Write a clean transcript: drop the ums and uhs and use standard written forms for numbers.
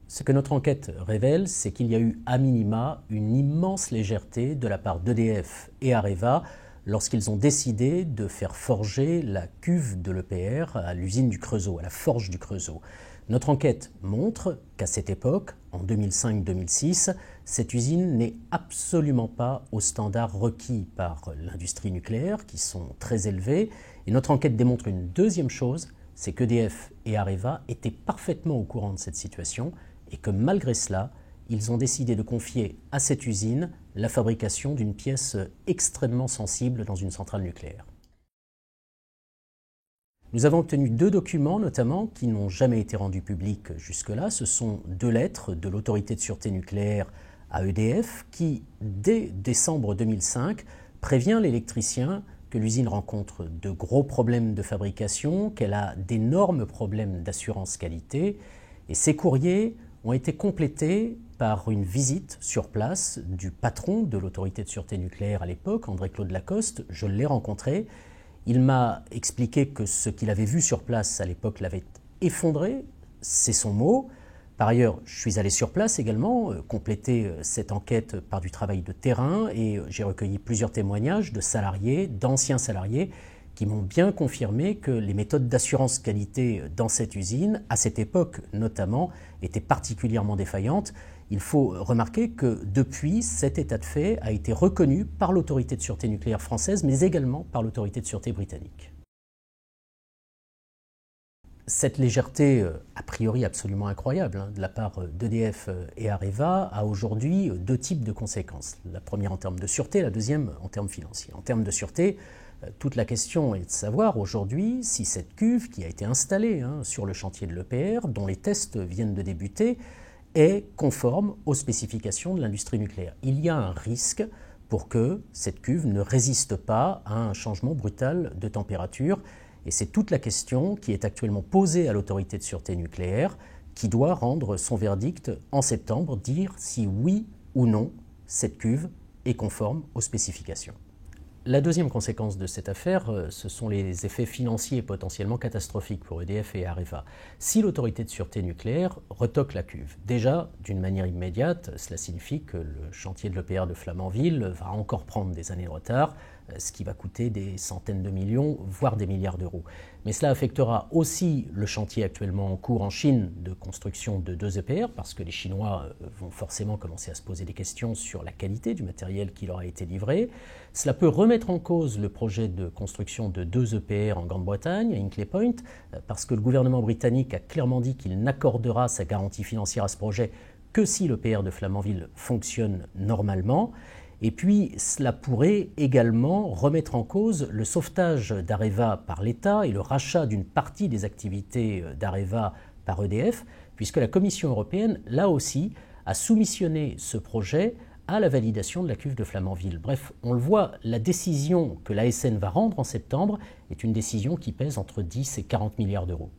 Ce que notre enquête révèle, c'est qu'il y a eu à minima une immense légèreté de la part d'EDF et Areva lorsqu'ils ont décidé de faire forger la cuve de l'EPR à l'usine du Creusot, à la forge du Creusot. Notre enquête montre qu'à cette époque, en 2005-2006, cette usine n'est absolument pas aux standards requis par l'industrie nucléaire, qui sont très élevés. Et notre enquête démontre une deuxième chose, c'est qu'EDF et Areva étaient parfaitement au courant de cette situation et que malgré cela, ils ont décidé de confier à cette usine la fabrication d'une pièce extrêmement sensible dans une centrale nucléaire. Nous avons obtenu 2 documents notamment qui n'ont jamais été rendus publics jusque-là. Ce sont 2 lettres de l'autorité de sûreté nucléaire à EDF qui, dès décembre 2005, prévient l'électricien que l'usine rencontre de gros problèmes de fabrication, qu'elle a d'énormes problèmes d'assurance qualité. Et ces courriers ont été complétés par une visite sur place du patron de l'autorité de sûreté nucléaire à l'époque, André-Claude Lacoste. Je l'ai rencontré. Il m'a expliqué que ce qu'il avait vu sur place à l'époque l'avait effondré, c'est son mot. Par ailleurs, je suis allé sur place également, compléter cette enquête par du travail de terrain et j'ai recueilli plusieurs témoignages de salariés, d'anciens salariés, qui m'ont bien confirmé que les méthodes d'assurance qualité dans cette usine, à cette époque notamment, étaient particulièrement défaillantes. Il faut remarquer que depuis, cet état de fait a été reconnu par l'autorité de sûreté nucléaire française, mais également par l'autorité de sûreté britannique. Cette légèreté, a priori absolument incroyable, de la part d'EDF et Areva, a aujourd'hui 2 types de conséquences. La première en termes de sûreté, la deuxième en termes financiers. En termes de sûreté, toute la question est de savoir aujourd'hui si cette cuve qui a été installée sur le chantier de l'EPR, dont les tests viennent de débuter, est conforme aux spécifications de l'industrie nucléaire. Il y a un risque pour que cette cuve ne résiste pas à un changement brutal de température. Et c'est toute la question qui est actuellement posée à l'autorité de sûreté nucléaire, qui doit rendre son verdict en septembre, dire si oui ou non cette cuve est conforme aux spécifications. La deuxième conséquence de cette affaire, ce sont les effets financiers potentiellement catastrophiques pour EDF et Areva. Si l'autorité de sûreté nucléaire retoque la cuve, déjà, d'une manière immédiate, cela signifie que le chantier de l'EPR de Flamanville va encore prendre des années de retard, ce qui va coûter des centaines de millions, voire des milliards d'euros. Mais cela affectera aussi le chantier actuellement en cours en Chine de construction de 2 EPR, parce que les Chinois vont forcément commencer à se poser des questions sur la qualité du matériel qui leur a été livré. Cela peut remettre en cause le projet de construction de 2 EPR en Grande-Bretagne, à Hinkley Point, parce que le gouvernement britannique a clairement dit qu'il n'accordera sa garantie financière à ce projet que si l'EPR de Flamanville fonctionne normalement. Et puis, cela pourrait également remettre en cause le sauvetage d'Areva par l'État et le rachat d'une partie des activités d'Areva par EDF, puisque la Commission européenne, là aussi, a soumissionné ce projet à la validation de la cuve de Flamanville. Bref, on le voit, la décision que l'ASN va rendre en septembre est une décision qui pèse entre 10 et 40 milliards d'euros.